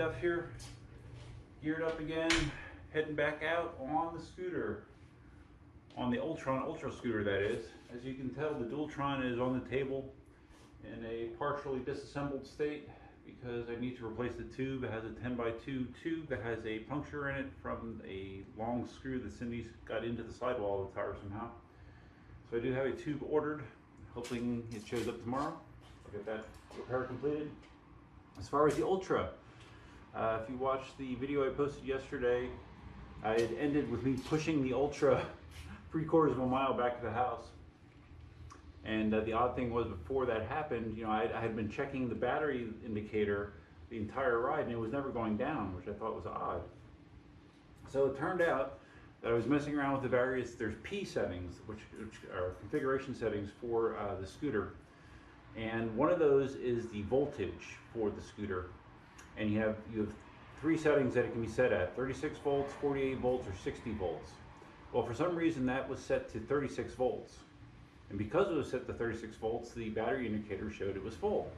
stuff here, geared up again, heading back out on the scooter, on the Ultron Ultra scooter that is. As you can tell, the Ultron is on the table in a partially disassembled state because I need to replace the tube. It has a 10x2 tube that has a puncture in it from a long screw that Cindy's got into the sidewall of the tire somehow. So I do have a tube ordered, hoping it shows up tomorrow. I'll get that repair completed. As far as the Ultra, if you watched the video I posted yesterday, it ended with me pushing the Ultra 3/4 of a mile back to the house. And the odd thing was, before that happened, I had been checking the battery indicator the entire ride, and it was never going down, which I thought was odd. So it turned out that I was messing around with the there's P settings, which are configuration settings for the scooter. And one of those is the voltage for the scooter. And you have 3 settings that it can be set at: 36 volts, 48 volts, or 60 volts. Well, for some reason that was set to 36 volts. And because it was set to 36 volts, the battery indicator showed it was full.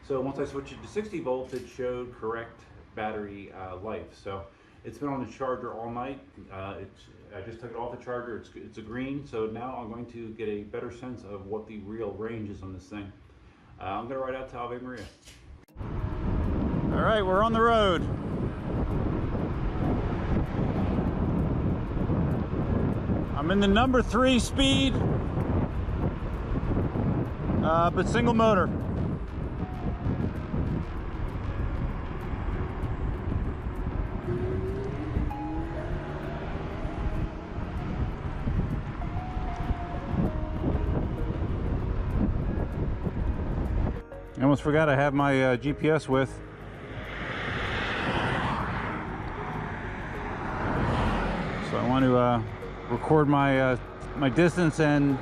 So once I switched it to 60 volts, it showed correct battery life. So it's been on the charger all night. I just took it off the charger. It's a green. So now I'm going to get a better sense of what the real range is on this thing. I'm going to ride out to Ave Maria. All right, we're on the road. I'm in the number 3 speed, but single motor. I almost forgot I have my GPS with. So I want to record my my distance and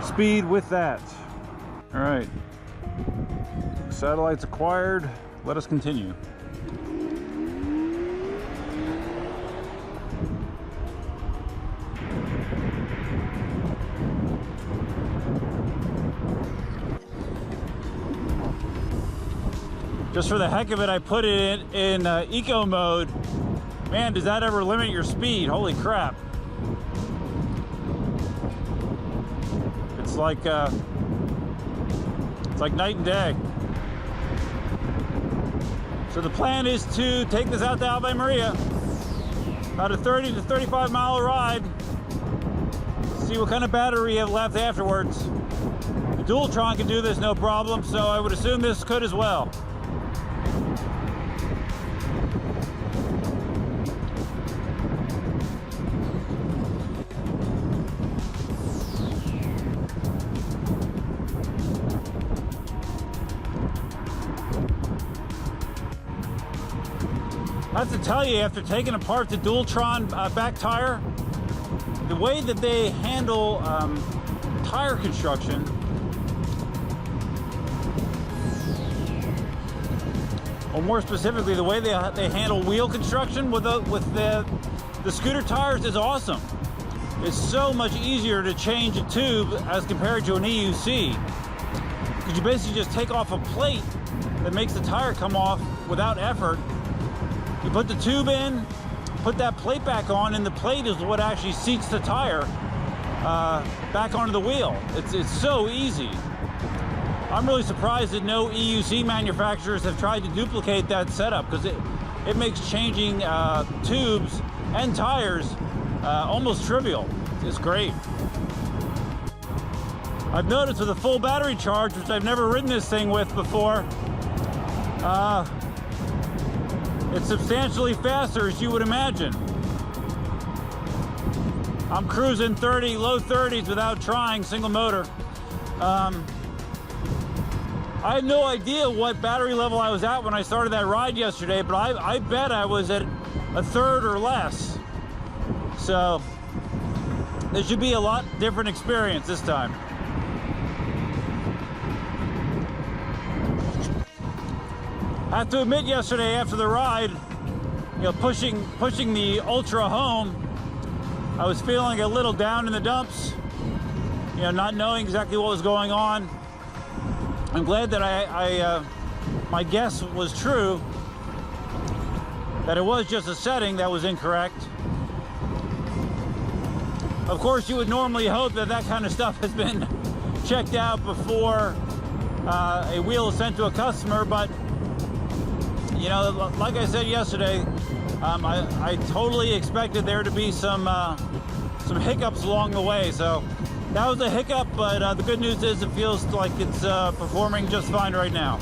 speed with that. All right, satellites acquired. Let us continue. Just for the heck of it, I put it in eco mode. Man, does that ever limit your speed? Holy crap. It's like night and day. So the plan is to take this out to Ave Maria, about a 30 to 35 mile ride, see what kind of battery you have left afterwards. The Ultron can do this no problem, so I would assume this could as well. I have to tell you, after taking apart the Ultron back tire, the way that they handle tire construction, or more specifically, the way they handle wheel construction with the scooter tires is awesome. It's so much easier to change a tube as compared to an EUC, because you basically just take off a plate that makes the tire come off without effort. You put the tube in, put that plate back on, and the plate is what actually seats the tire back onto the wheel. It's so easy. I'm really surprised that no EUC manufacturers have tried to duplicate that setup, because it makes changing tubes and tires almost trivial. It's great. I've noticed with a full battery charge, which I've never ridden this thing with before, it's substantially faster, as you would imagine. I'm cruising low 30s without trying, single motor. I had no idea what battery level I was at when I started that ride yesterday, but I bet I was at a third or less. So this should be a lot different experience this time. I have to admit, yesterday after the ride, pushing the Ultra home, I was feeling a little down in the dumps, not knowing exactly what was going on. I'm glad that I my guess was true, that it was just a setting that was incorrect. Of course, you would normally hope that that kind of stuff has been checked out before a wheel is sent to a customer, but you know, like I said yesterday, I totally expected there to be some hiccups along the way. So that was a hiccup, but the good news is it feels like it's performing just fine right now.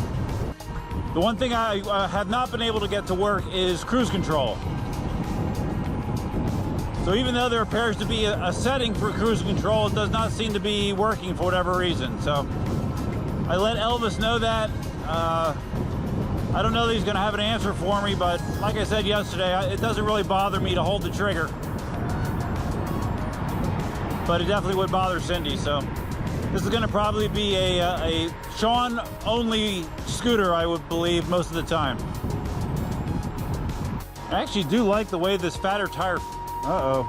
The one thing I have not been able to get to work is cruise control. So even though there appears to be a setting for cruise control, it does not seem to be working for whatever reason. So I let Elvis know that. I don't know that he's going to have an answer for me, but like I said yesterday, it doesn't really bother me to hold the trigger. But it definitely would bother Cindy, so this is going to probably be a Sean-only scooter, I would believe, most of the time. I actually do like the way this fatter tire... Uh-oh.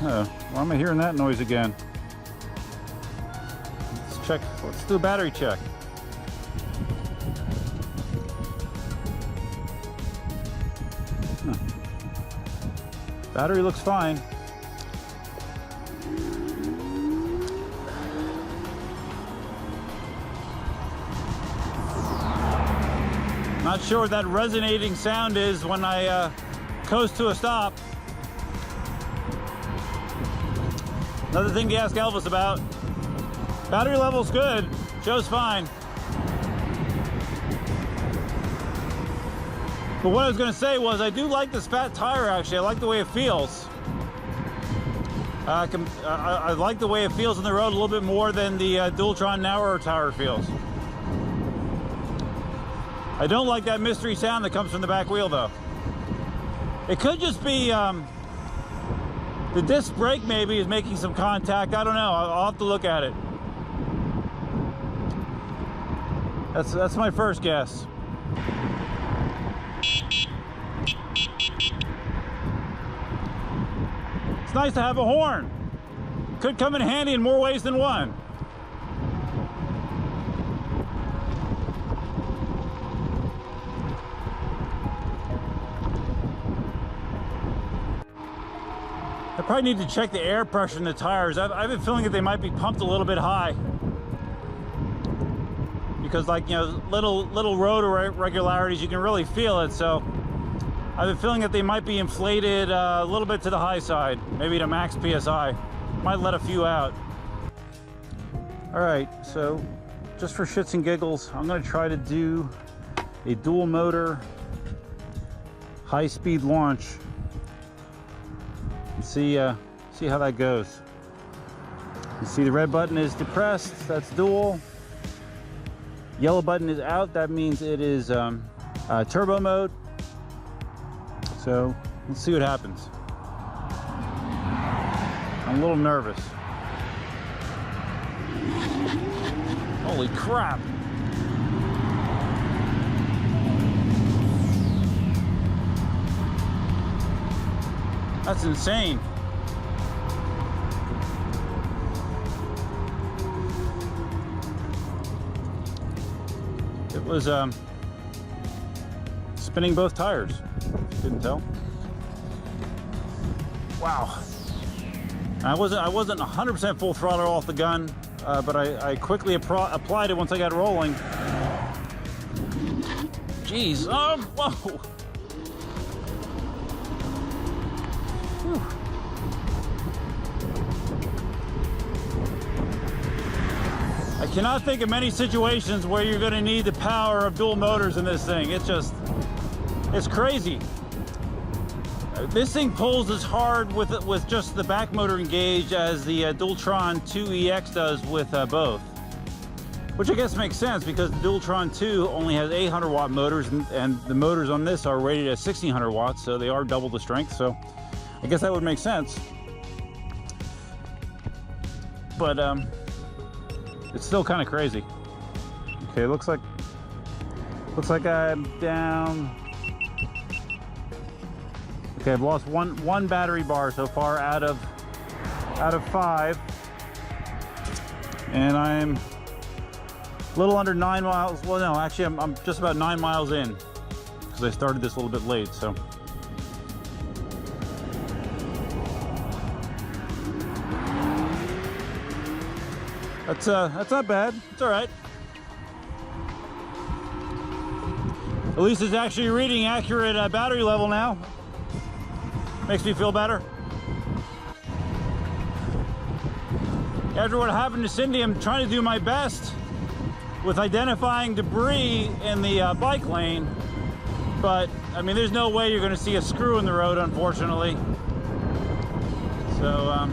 Uh-oh. Why am I hearing that noise again? Let's check. Let's do a battery check. Huh. Battery looks fine. Not sure what that resonating sound is when I coast to a stop. Another thing to ask Elvis about. Battery level's good, shows fine. But what I was going to say was I do like this fat tire actually. I like the way it feels. I like the way it feels on the road a little bit more than the Ultron narrower tire feels. I don't like that mystery sound that comes from the back wheel though. It could just be the disc brake maybe is making some contact. I don't know. I'll have to look at it. That's my first guess. It's nice to have a horn. Could come in handy in more ways than one. I probably need to check the air pressure in the tires. I've been feeling that they might be pumped a little bit high. Because like, you know, little road irregularities, you can really feel it. So I've been feeling that they might be inflated a little bit to the high side, maybe to max PSI. Might let a few out. All right, so just for shits and giggles, I'm gonna try to do a dual motor high-speed launch. See how that goes. You see the red button is depressed, that's dual. Yellow button is out, that means it is turbo mode. So let's see what happens. I'm a little nervous. Holy crap. That's insane. It was spinning both tires. Couldn't tell. Wow. I wasn't 100% full throttle off the gun, but I quickly applied it once I got rolling. Jeez. Oh, whoa. I cannot think of many situations where you're going to need the power of dual motors in this thing. It's crazy. This thing pulls as hard with just the back motor engaged as the Ultron 2EX does with both. Which I guess makes sense because the Ultron 2 only has 800 watt motors and the motors on this are rated at 1600 watts, so they are double the strength. So I guess that would make sense. But it's still kind of crazy. Okay, looks like I'm down. Okay, I've lost one battery bar so far out of 5, and I'm A little under 9 miles. Well, no, actually, I'm just about 9 miles in because I started this a little bit late. So that's not bad. It's all right. At least it's actually reading accurate battery level now. Makes me feel better. After what happened to Cindy, I'm trying to do my best with identifying debris in the bike lane. But, I mean, there's no way you're going to see a screw in the road, unfortunately. So,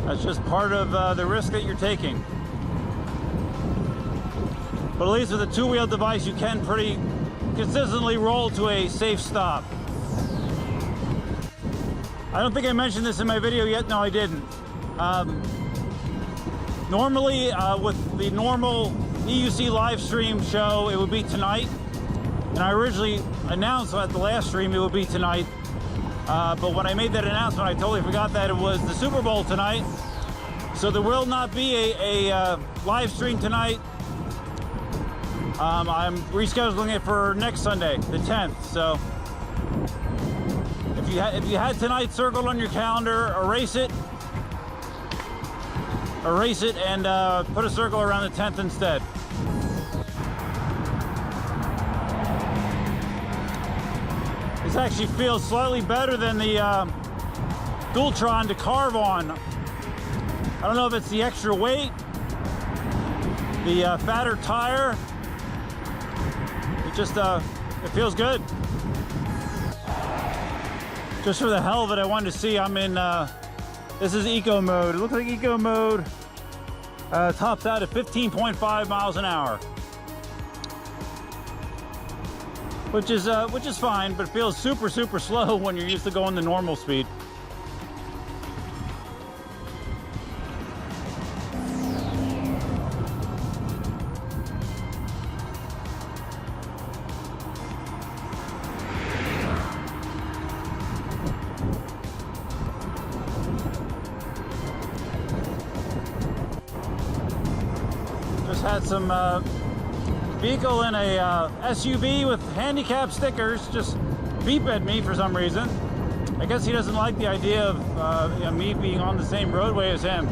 that's just part of the risk that you're taking. But at least with a two-wheel device, you can pretty consistently roll to a safe stop. I don't think I mentioned this in my video yet. No, I didn't. Normally, with the normal EUC live stream show, it would be tonight. And I originally announced at the last stream it would be tonight. But when I made that announcement, I totally forgot that it was the Super Bowl tonight. So there will not be a live stream tonight. I'm rescheduling it for next Sunday, the 10th. So if you had tonight circled on your calendar, erase it and put a circle around the 10th instead. This actually feels slightly better than the Ultron to carve on. I don't know if it's the extra weight, the fatter tire. It just it feels good. Just for the hell of it, I wanted to see. I'm in this is eco mode. It looks like eco mode tops out at 15.5 miles an hour, which is fine, but it feels super slow when you're used to going the normal speed. Had some vehicle in a SUV with handicap stickers just beep at me for some reason. I guess he doesn't like the idea of me being on the same roadway as him.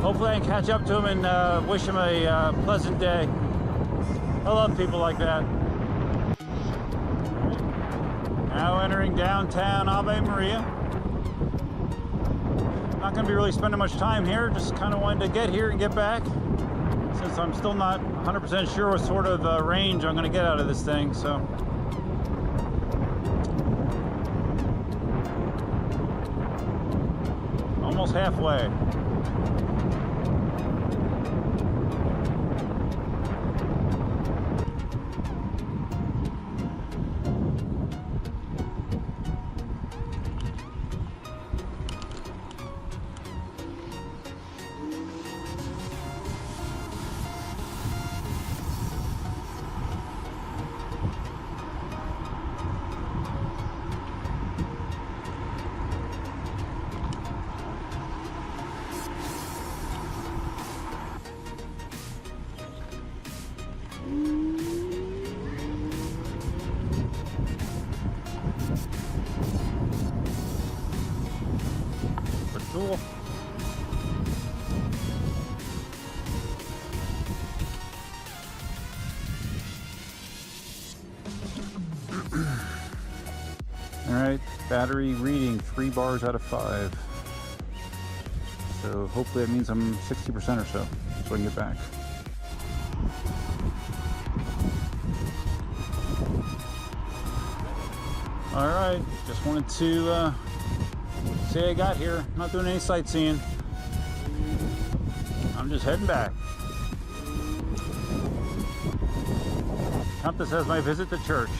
Hopefully I can catch up to him and wish him a pleasant day. I love people like that. Now entering downtown Ave Maria. Not going to be really spending much time here, just kind of wanted to get here and get back, since I'm still not 100% sure what sort of range I'm going to get out of this thing. So almost halfway. Cool. All right, battery reading 3 bars out of 5. So hopefully that means I'm 60% or so I can get back. All right, just wanted to say I got here. I'm not doing any sightseeing. I'm just heading back. Count this as my visit to church.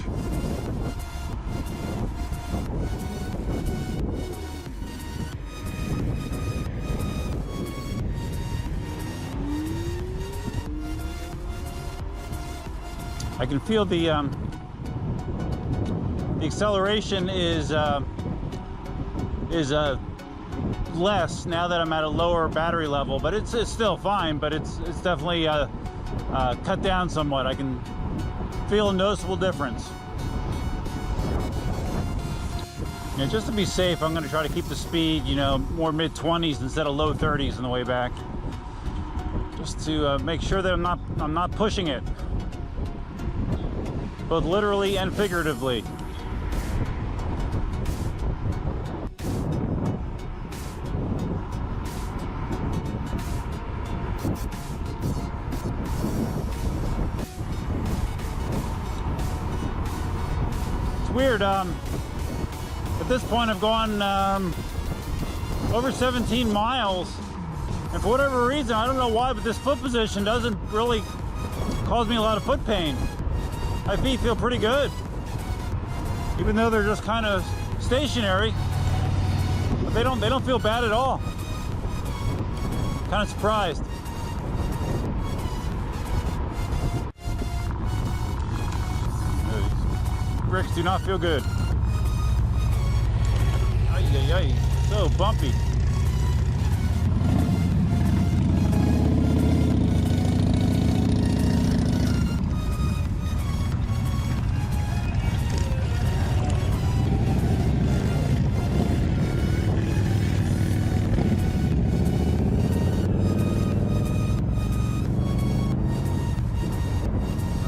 I can feel the acceleration is less now that I'm at a lower battery level, but it's still fine, but it's definitely cut down somewhat. I can feel a noticeable difference. Yeah, just to be safe, I'm going to try to keep the speed, you know, more mid-20s instead of low 30s on the way back, just to make sure that I'm not pushing it, both literally and figuratively. It's weird. At this point, I've gone over 17 miles, and for whatever reason, I don't know why, but this foot position doesn't really cause me a lot of foot pain. My feet feel pretty good, even though they're just kind of stationary. But they don't feel bad at all. Kind of surprised. These bricks do not feel good. Ay, so bumpy.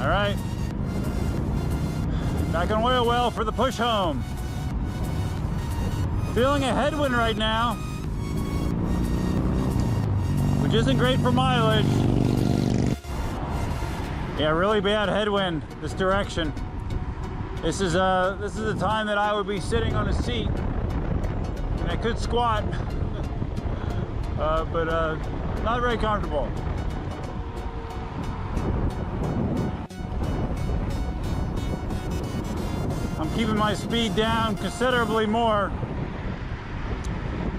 All right, back on oil well for the push home. Feeling a headwind right now, which isn't great for mileage. Yeah, really bad headwind this direction. This is the time that I would be sitting on a seat, and I could squat, but not very comfortable. I'm keeping my speed down considerably more.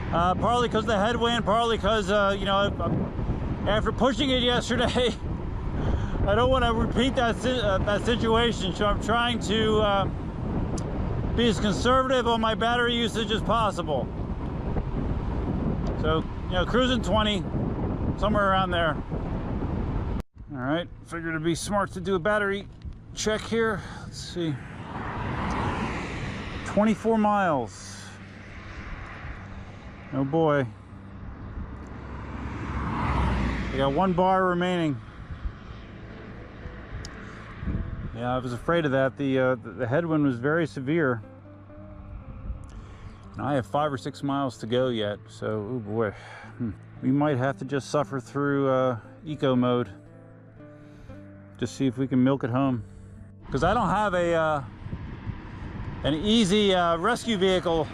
Partly because of the headwind, partly because, you know, after pushing it yesterday, I don't want to repeat that situation, so I'm trying to be as conservative on my battery usage as possible. So, you know, cruising 20, somewhere around there. All right, figured it'd be smart to do a battery check here. Let's see. 24 miles. Oh boy. I got 1 bar remaining. Yeah, I was afraid of that. The headwind was very severe. And I have 5 or 6 miles to go yet, so oh boy. We might have to just suffer through eco mode. Just see if we can milk it home. Because I don't have an easy rescue vehicle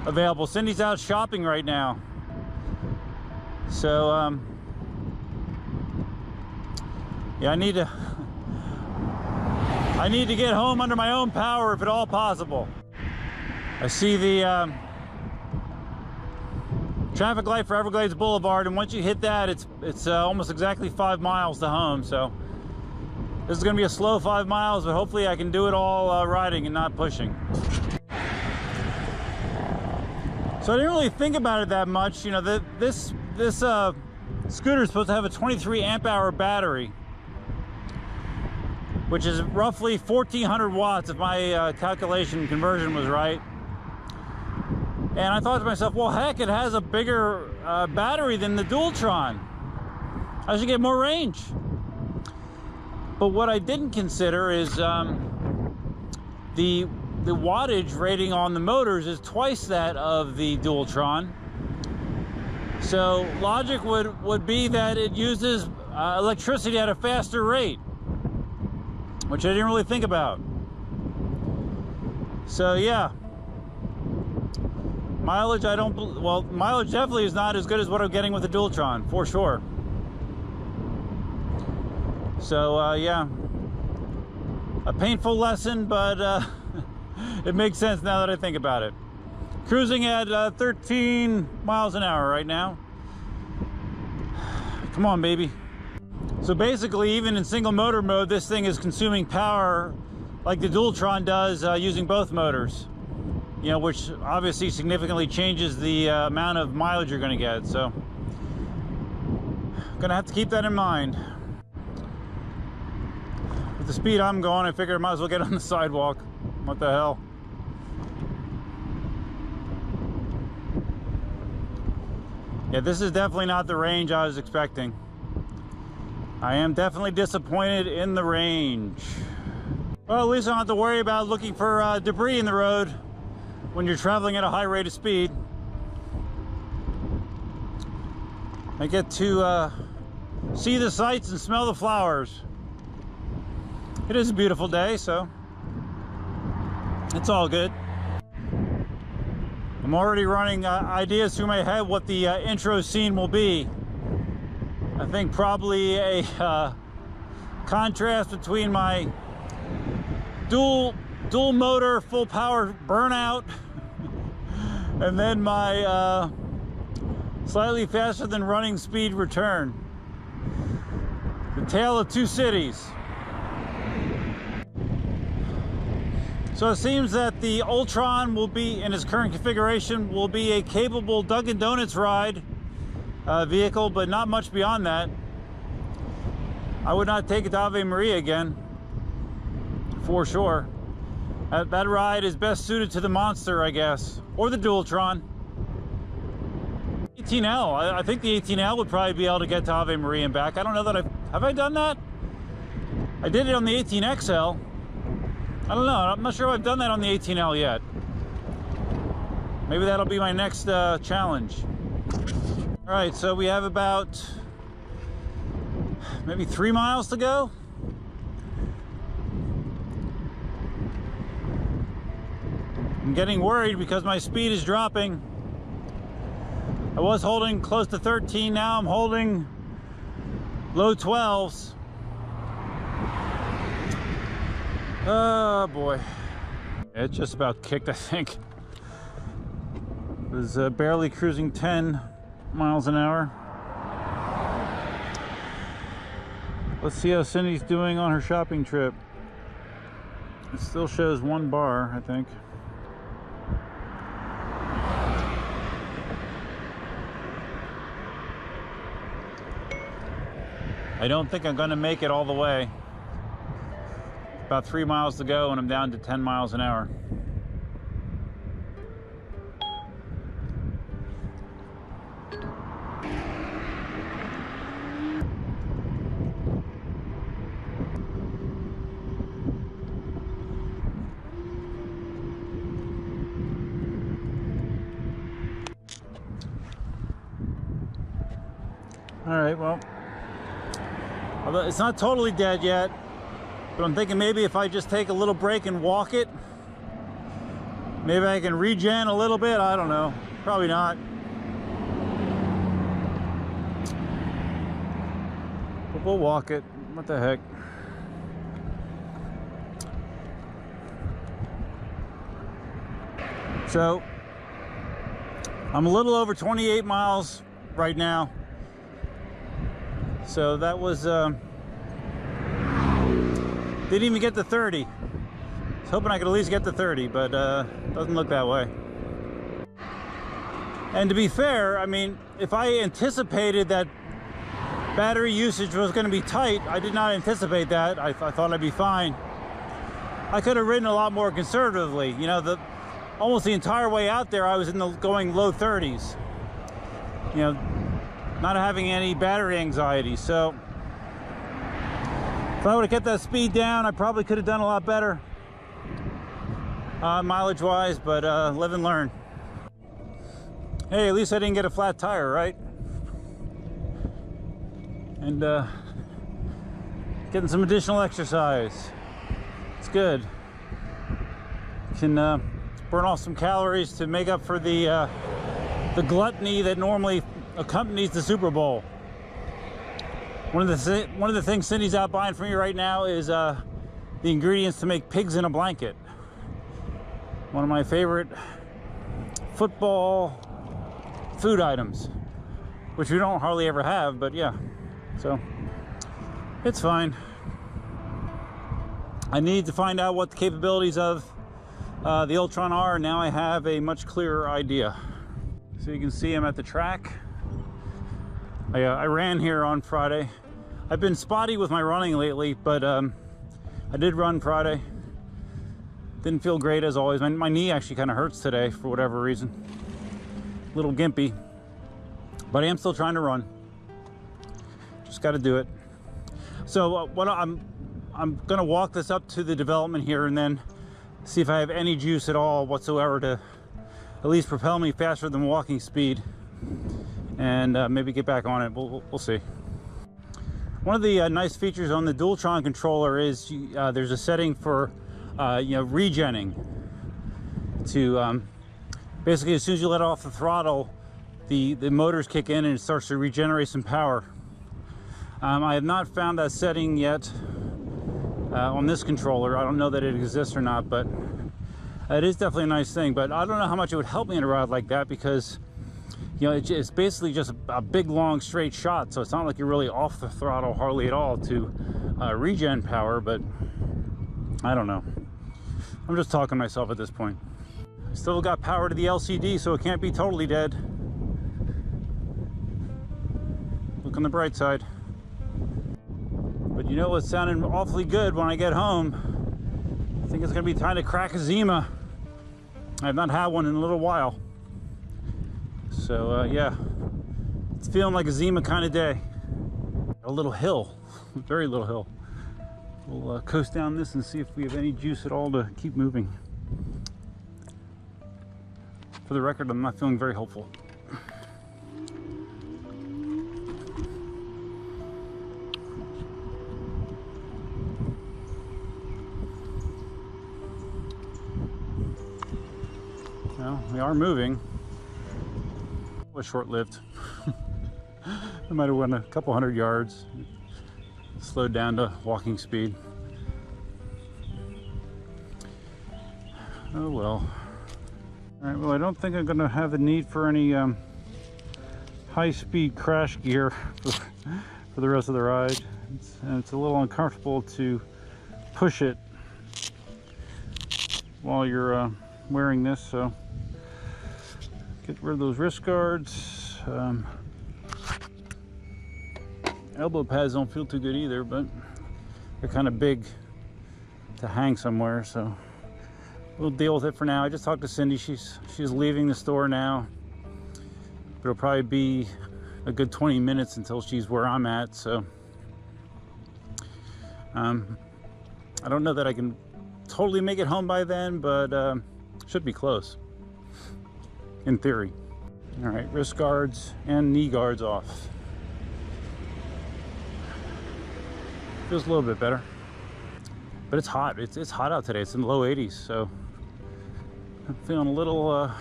available. Cindy's out shopping right now, so yeah, I need to get home under my own power if at all possible. I see the traffic light for Everglades Boulevard, and once you hit that, it's almost exactly 5 miles to home. So this is going to be a slow 5 miles, but hopefully I can do it all riding and not pushing. So I didn't really think about it that much. You know, this scooter is supposed to have a 23 amp hour battery, which is roughly 1400 watts if my calculation conversion was right. And I thought to myself, well, heck, it has a bigger battery than the Ultron. I should get more range. But what I didn't consider is the wattage rating on the motors is twice that of the Ultron. So logic would be that it uses electricity at a faster rate, which I didn't really think about. So yeah, mileage mileage definitely is not as good as what I'm getting with the Ultron, for sure. So yeah, a painful lesson, but it makes sense now that I think about it. Cruising at 13 miles an hour right now. Come on, baby. So basically, even in single motor mode, this thing is consuming power like the Ultron does using both motors. you know, which obviously significantly changes the amount of mileage you're going to get. So gonna have to keep that in mind. With the speed I'm going, I figured I might as well get on the sidewalk. What the hell? Yeah, this is definitely not the range I was expecting. I am definitely disappointed in the range. Well, at least I don't have to worry about looking for debris in the road when you're traveling at a high rate of speed. I get to see the sights and smell the flowers. It is a beautiful day, so it's all good. I'm already running ideas through my head what the intro scene will be. I think probably a contrast between my dual motor full power burnout and then my slightly faster than running speed return. The tale of two cities. So it seems that the Ultron will be, in its current configuration, will be a capable Dunkin' Donuts ride vehicle, but not much beyond that. I would not take it to Ave Maria again, for sure. That ride is best suited to the Monster, I guess, or the Dualtron. 18L, I think the 18L would probably be able to get to Ave Maria and back. I don't know that have I done that? I did it on the 18XL. I don't know, I'm not sure if I've done that on the 18L yet. Maybe that'll be my next challenge. All right, so we have about maybe 3 miles to go. I'm getting worried because my speed is dropping. I was holding close to 13, now I'm holding low 12s. Oh boy. It just about kicked, I think. It was barely cruising 10 miles an hour. Let's see how Cindy's doing on her shopping trip. It still shows 1 bar, I think. I don't think I'm going to make it all the way. About 3 miles to go and I'm down to 10 miles an hour. All right, well, it's not totally dead yet, but I'm thinking maybe if I just take a little break and walk it, maybe I can regen a little bit. I don't know, probably not. But we'll walk it, what the heck. So, I'm a little over 28 miles right now. So that was, didn't even get to 30. I was hoping I could at least get to 30, but doesn't look that way. And to be fair, I mean, if I anticipated that battery usage was going to be tight, I did not anticipate that. I thought I'd be fine. I could have ridden a lot more conservatively. You know, almost the entire way out there, I was going low 30s. You know, not having any battery anxiety. So if I would have kept that speed down, I probably could have done a lot better mileage wise, but live and learn. Hey, at least I didn't get a flat tire, right? And getting some additional exercise. It's good. Can burn off some calories to make up for the gluttony that normally accompanies the Super Bowl. One of the things Cindy's out buying for me right now is the ingredients to make pigs in a blanket. One of my favorite football food items, which we don't hardly ever have, but yeah, so it's fine. I need to find out what the capabilities of the Ultron R, now I have a much clearer idea. So you can see I'm at the track. I ran here on Friday. I've been spotty with my running lately, but I did run Friday. Didn't feel great as always. My knee actually kind of hurts today for whatever reason. A little gimpy, but I am still trying to run. Just got to do it. So what I'm gonna walk this up to the development here and then see if I have any juice at all whatsoever to at least propel me faster than walking speed, and maybe get back on it. We'll see. One of the nice features on the Ultron controller is there's a setting for regenning. To basically, as soon as you let off the throttle, the motors kick in and it starts to regenerate some power. I have not found that setting yet on this controller. I don't know that it exists or not, but it is definitely a nice thing. But I don't know how much it would help me in a ride like that, because it's basically just a big long straight shot, so it's not like you're really off the throttle hardly at all to regen power. But I don't know, I'm just talking to myself at this point. Still got power to the LCD, so it can't be totally dead. Look on the bright side. But you know what's sounding awfully good when I get home? I think it's gonna be time to crack a Zima. I have not had one in a little while. So yeah, it's feeling like a Zima kind of day. A little hill, very little hill. We'll coast down this and see if we have any juice at all to keep moving. For the record, I'm not feeling very hopeful. Well, we are moving. It was short-lived. I might have went a couple hundred yards, slowed down to walking speed. Oh well. All right, well, I don't think I'm gonna have the need for any high-speed crash gear for the rest of the ride. It's a little uncomfortable to push it while you're wearing this, so get rid of those wrist guards. Elbow pads don't feel too good either, but they're kind of big to hang somewhere, so we'll deal with it for now. I just talked to Cindy. She's leaving the store now, but it'll probably be a good 20 minutes until she's where I'm at, so I don't know that I can totally make it home by then, but should be close in theory. All right, wrist guards and knee guards off. Feels a little bit better, but it's hot. It's hot out today. It's in the low 80s, so I'm feeling a little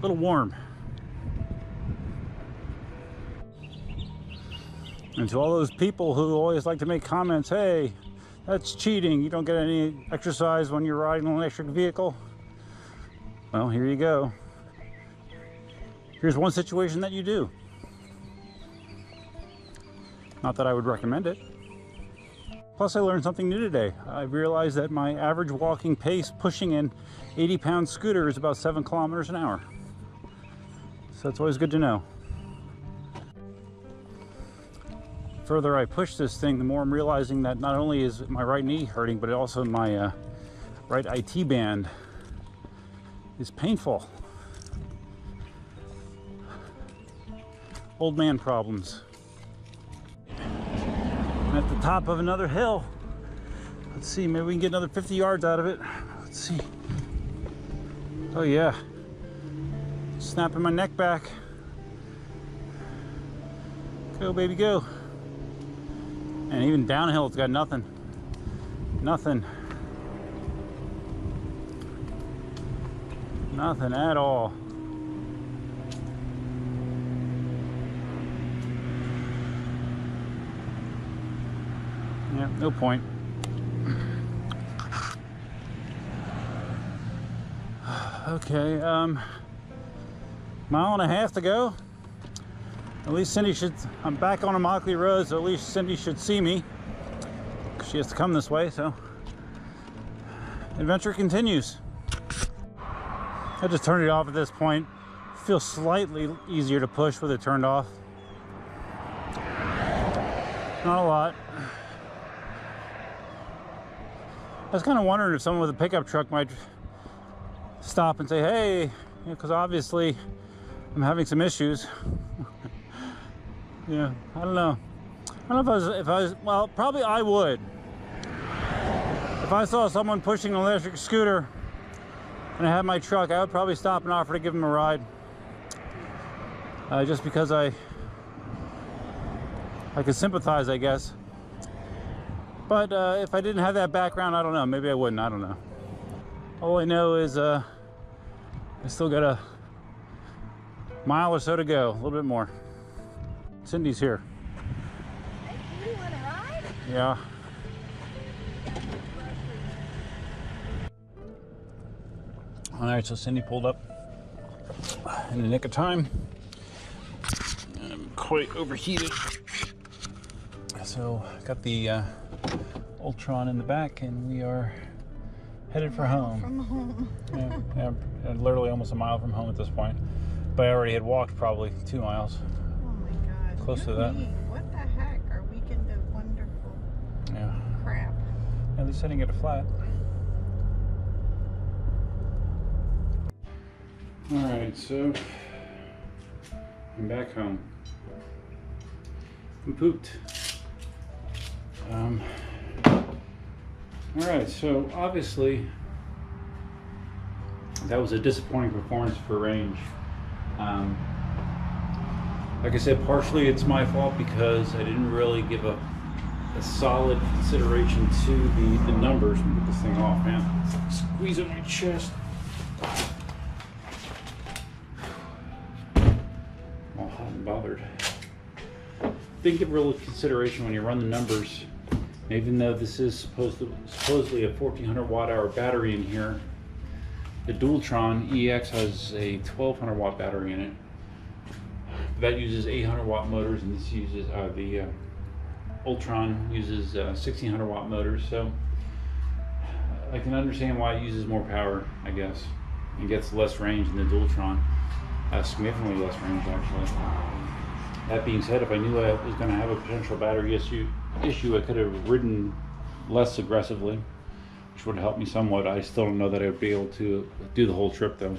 warm. And to all those people who always like to make comments, hey, that's cheating, you don't get any exercise when you're riding an electric vehicle. Well, here you go. Here's one situation that you do. Not that I would recommend it. Plus, I learned something new today. I realized that my average walking pace pushing an 80-pound scooter is about 7 kilometers an hour. So that's always good to know. The further I push this thing, the more I'm realizing that not only is my right knee hurting, but also my right IT band is painful. Old man problems. I'm at the top of another hill. Let's see, maybe we can get another 50 yards out of it. Let's see. Oh yeah. Snapping my neck back. Go, baby, go. And even downhill, it's got nothing. Nothing. Nothing at all. Yeah, no point. Okay, mile and a half to go. At least Cindy should, I'm back on a Mockley Road, so at least Cindy should see me. She has to come this way, so adventure continues. I just turned it off at this point. Feels slightly easier to push with it turned off. Not a lot. I was kind of wondering if someone with a pickup truck might stop and say, hey, because obviously I'm having some issues. Yeah, I don't know. I don't know if I was, well, probably I would. If I saw someone pushing an electric scooter and I had my truck, I would probably stop and offer to give them a ride. Just because I could sympathize, I guess. But if I didn't have that background, I don't know. Maybe I wouldn't. I don't know. All I know is I still got a mile or so to go. A little bit more. Cindy's here. Hey, you want to ride? Yeah. All right, so Cindy pulled up in the nick of time. I'm quite overheated. So got the Ultron in the back, and we are headed for home. From home. Yeah, literally almost a mile from home at this point. But I already had walked probably 2 miles. Oh my God. Close to that. What the heck? Our weekend of wonderful crap. At least I didn't get a flat. Alright, so I'm back home. I'm pooped. Alright, so obviously that was a disappointing performance for range. Like I said, partially it's my fault because I didn't really give a solid consideration to the numbers. Let me get this thing off, man. It's like squeezing my chest. All hot and bothered. Didn't give real consideration when you run the numbers. Even though this is supposedly a 1400 watt hour battery in here, the Ultron EX has a 1200 watt battery in it. That uses 800 watt motors, and this uses the Ultron uses 1600 watt motors. So I can understand why it uses more power, I guess. It gets less range than the Ultron, significantly less range actually. That being said, if I knew I was going to have a potential battery issue, I could have ridden less aggressively, which would help me somewhat. I still don't know that I would be able to do the whole trip though.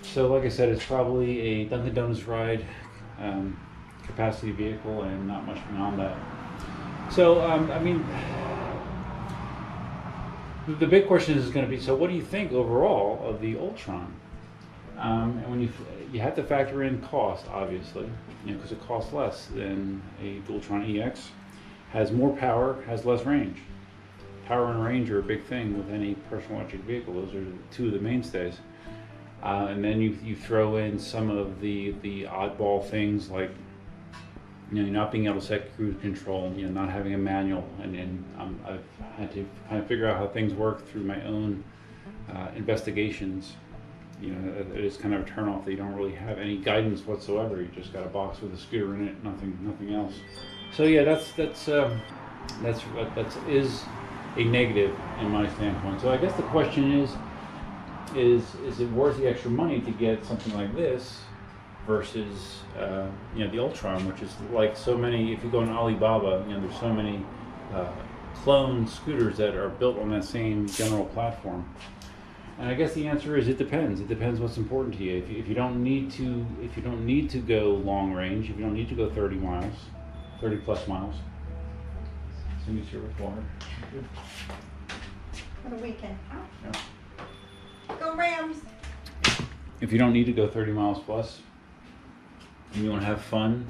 So like I said, it's probably a Dunkin' Donuts ride, capacity vehicle, and not much beyond that. So, I mean, the big question is going to be, so what do you think overall of the Ultron? And when you have to factor in cost, obviously, because it costs less than a Ultron EX, has more power, has less range. Power and range are a big thing with any personal electric vehicle. Those are two of the mainstays. And then you throw in some of the oddball things like, not being able to set cruise control, not having a manual, and I've had to kind of figure out how things work through my own investigations. It is kind of a turnoff that you don't really have any guidance whatsoever. You just got a box with a scooter in it, nothing else. So yeah, that's a negative in my standpoint. So I guess the question is it worth the extra money to get something like this versus the Ultron, which is like so many. If you go on Alibaba, there's so many clone scooters that are built on that same general platform. And I guess the answer is it depends. It depends what's important to you. If you don't need to go long range, if you don't need to go 30 plus miles. Cindy's here with water. For the weekend. Yeah. Go Rams! If you don't need to go 30 miles plus, and you want to have fun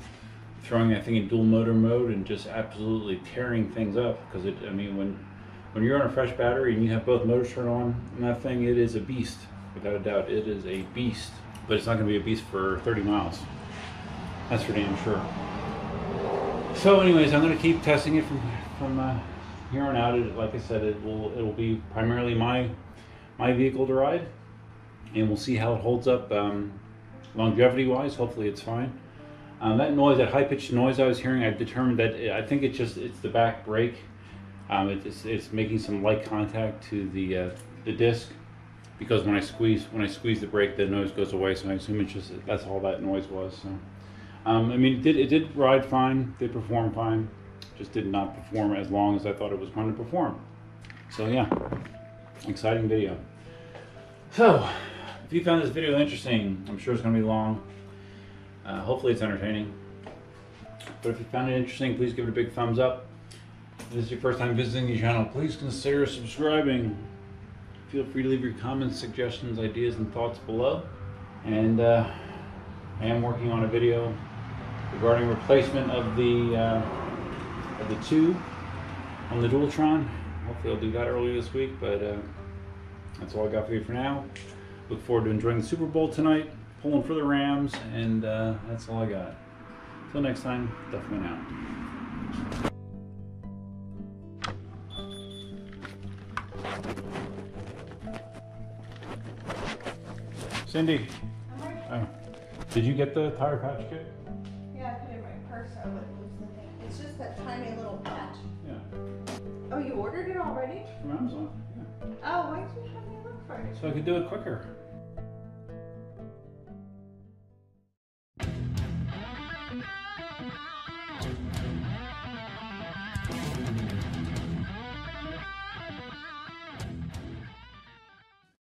throwing that thing in dual motor mode and just absolutely tearing things up, because when you're on a fresh battery and you have both motors turned on that thing, it is a beast, without a doubt. It is a beast, but it's not going to be a beast for 30 miles. That's for damn sure. So anyways, I'm going to keep testing it from here on out. Like I said, it will be primarily my vehicle to ride, and we'll see how it holds up longevity wise. Hopefully it's fine. That noise, that high pitched noise I was hearing, I've determined that I think it's the back brake. It's making some light contact to the disc, because when I squeeze the brake, the noise goes away. So I assume it's just that's all that noise was. So I mean, it did ride fine, did perform fine, just did not perform as long as I thought it was going to perform. So yeah, exciting video. So if you found this video interesting, I'm sure it's going to be long. Hopefully it's entertaining. But if you found it interesting, please give it a big thumbs up. If this is your first time visiting the channel, please consider subscribing. Feel free to leave your comments, suggestions, ideas, and thoughts below. And I am working on a video regarding replacement of the tube on the Ultron. Hopefully I'll do that early this week, but that's all I got for you for now. Look forward to enjoying the Super Bowl tonight, pulling for the Rams, and that's all I got. Until next time, definitely out. Cindy, did you get the tire patch kit? Yeah, I put it in my purse. I would lose the thing. It's just that tiny little patch. Yeah. Oh, you ordered it already? From Amazon. Yeah. Oh, why did you have me look for it? So I could do it quicker.